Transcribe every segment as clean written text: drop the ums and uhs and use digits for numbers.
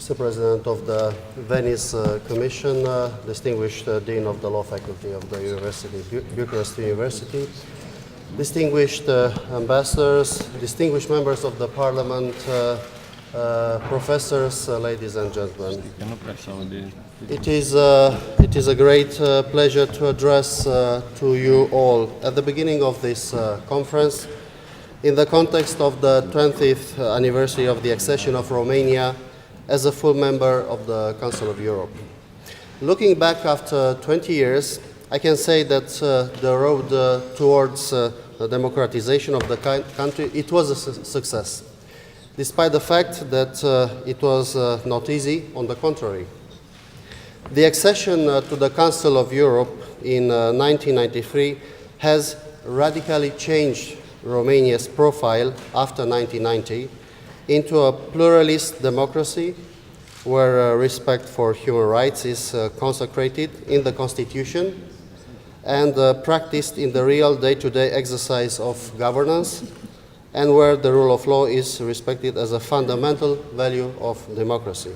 Mr. President of the Venice Commission, distinguished Dean of the Law Faculty of the Bucharest University, distinguished ambassadors, distinguished members of the Parliament, professors, ladies and gentlemen. It is a great pleasure to address to you all at the beginning of this conference in the context of the 20th anniversary of the accession of Romania as a full member of the Council of Europe. Looking back after 20 years, I can say that the road towards the democratization of the country, it was a success, despite the fact that it was not easy, on the contrary. The accession to the Council of Europe in 1993 has radically changed Romania's profile after 1990 into a pluralist democracy where respect for human rights is consecrated in the Constitution and practiced in the real day-to-day exercise of governance, and where the rule of law is respected as a fundamental value of democracy.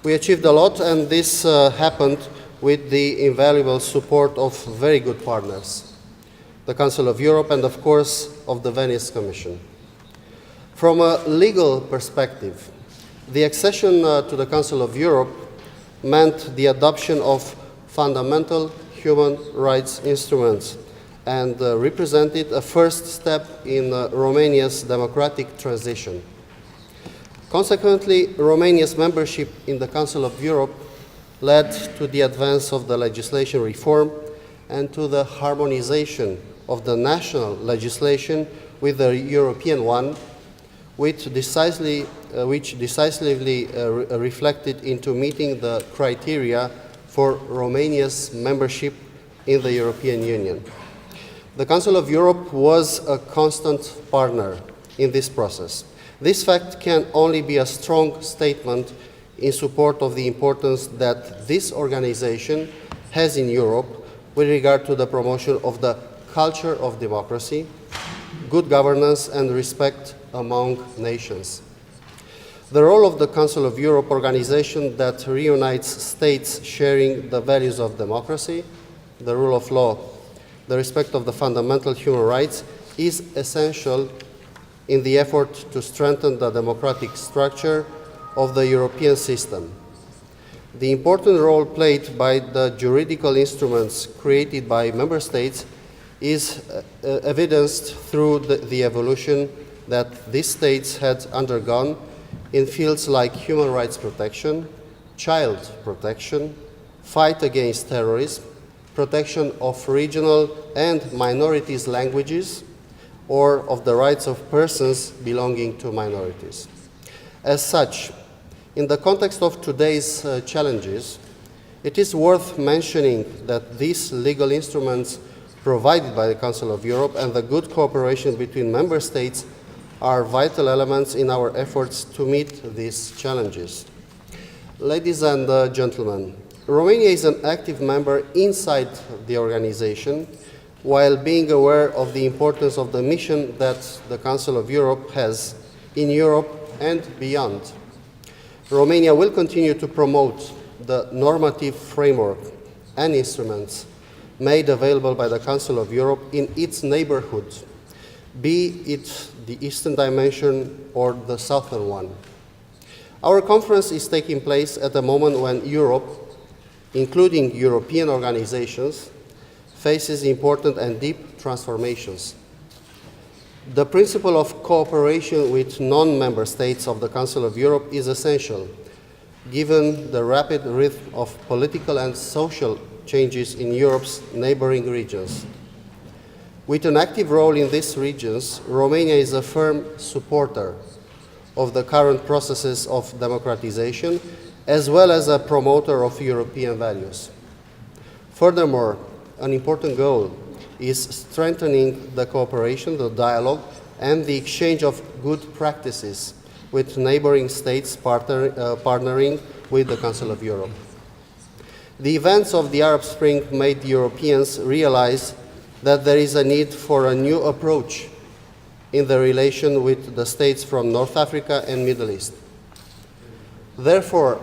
We achieved a lot, and this happened with the invaluable support of very good partners, the Council of Europe and, of course, of the Venice Commission. From a legal perspective, the accession to the Council of Europe meant the adoption of fundamental human rights instruments and represented a first step in Romania's democratic transition. Consequently, Romania's membership in the Council of Europe led to the advance of the legislation reform and to the harmonization of the national legislation with the European one, which decisively reflected into meeting the criteria for Romania's membership in the European Union. The Council of Europe was a constant partner in this process. This fact can only be a strong statement in support of the importance that this organization has in Europe with regard to the promotion of the culture of democracy, good governance and respect among nations. The role of the Council of Europe, organization that reunites states sharing the values of democracy, the rule of law, the respect of the fundamental human rights, is essential in the effort to strengthen the democratic structure of the European system. The important role played by the juridical instruments created by member states is evidenced through the evolution that these states had undergone in fields like human rights protection, child protection, fight against terrorism, protection of regional and minorities' languages, or of the rights of persons belonging to minorities. As such, in the context of today's challenges, it is worth mentioning that these legal instruments provided by the Council of Europe and the good cooperation between member states are vital elements in our efforts to meet these challenges. Ladies and gentlemen, Romania is an active member inside the organization while being aware of the importance of the mission that the Council of Europe has in Europe and beyond. Romania will continue to promote the normative framework and instruments made available by the Council of Europe in its neighborhood, be it the Eastern Dimension or the Southern one. Our conference is taking place at a moment when Europe, including European organizations, faces important and deep transformations. The principle of cooperation with non-member states of the Council of Europe is essential, given the rapid rhythm of political and social changes in Europe's neighboring regions. With an active role in these regions, Romania is a firm supporter of the current processes of democratization, as well as a promoter of European values. Furthermore, an important goal is strengthening the cooperation, the dialogue, and the exchange of good practices with neighboring states partnering with the Council of Europe. The events of the Arab Spring made Europeans realize that there is a need for a new approach in the relation with the states from North Africa and Middle East. Therefore,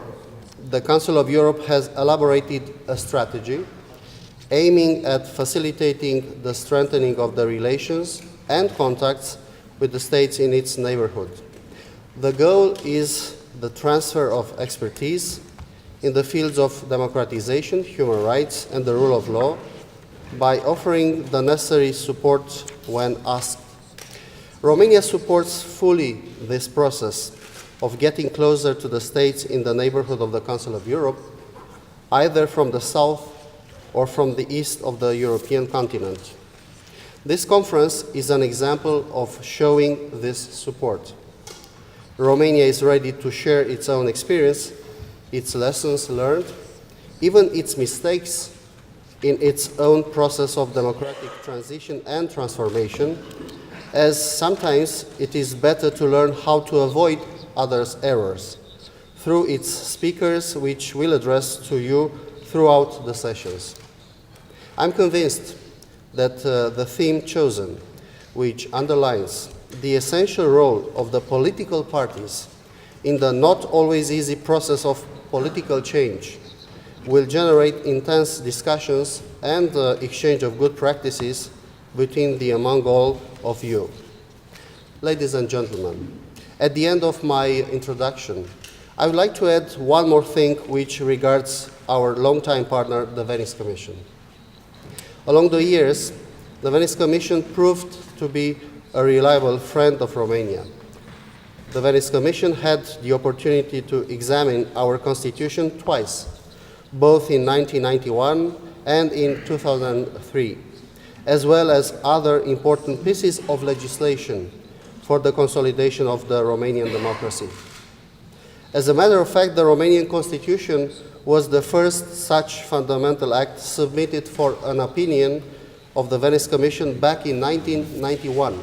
the Council of Europe has elaborated a strategy aiming at facilitating the strengthening of the relations and contacts with the states in its neighborhood. The goal is the transfer of expertise in the fields of democratization, human rights, and the rule of law by offering the necessary support when asked. Romania supports fully this process of getting closer to the states in the neighborhood of the Council of Europe, either from the south or from the east of the European continent. This conference is an example of showing this support. Romania is ready to share its own experience, its lessons learned, even its mistakes in its own process of democratic transition and transformation, as sometimes it is better to learn how to avoid others' errors through its speakers, which will address to you throughout the sessions. I'm convinced that the theme chosen, which underlines the essential role of the political parties in the not always easy process of political change, will generate intense discussions and exchange of good practices among all of you. Ladies and gentlemen, at the end of my introduction, I would like to add one more thing which regards our longtime partner, the Venice Commission. Along the years, the Venice Commission proved to be a reliable friend of Romania. The Venice Commission had the opportunity to examine our constitution twice, both in 1991 and in 2003, as well as other important pieces of legislation for the consolidation of the Romanian democracy. As a matter of fact, the Romanian Constitution was the first such fundamental act submitted for an opinion of the Venice Commission back in 1991.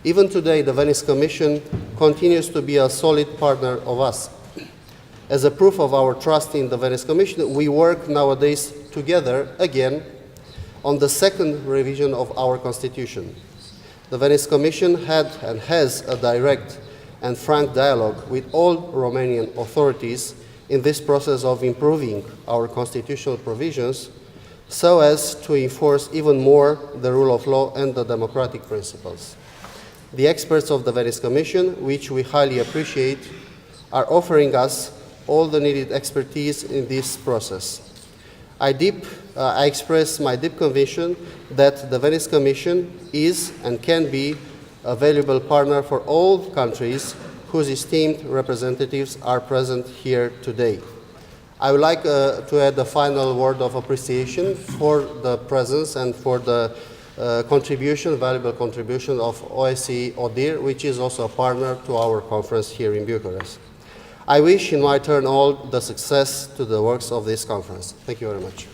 Even today, the Venice Commission continues to be a solid partner of us. As a proof of our trust in the Venice Commission, we work nowadays together again on the second revision of our Constitution. The Venice Commission had and has a direct and frank dialogue with all Romanian authorities in this process of improving our constitutional provisions so as to enforce even more the rule of law and the democratic principles. The experts of the Venice Commission, which we highly appreciate, are offering us all the needed expertise in this process. I express my deep conviction that the Venice Commission is and can be a valuable partner for all countries whose esteemed representatives are present here today. I would like to add a final word of appreciation for the presence and for the valuable contribution of OSCE ODIHR, which is also a partner to our conference here in Bucharest. I wish in my turn all the success to the works of this conference. Thank you very much.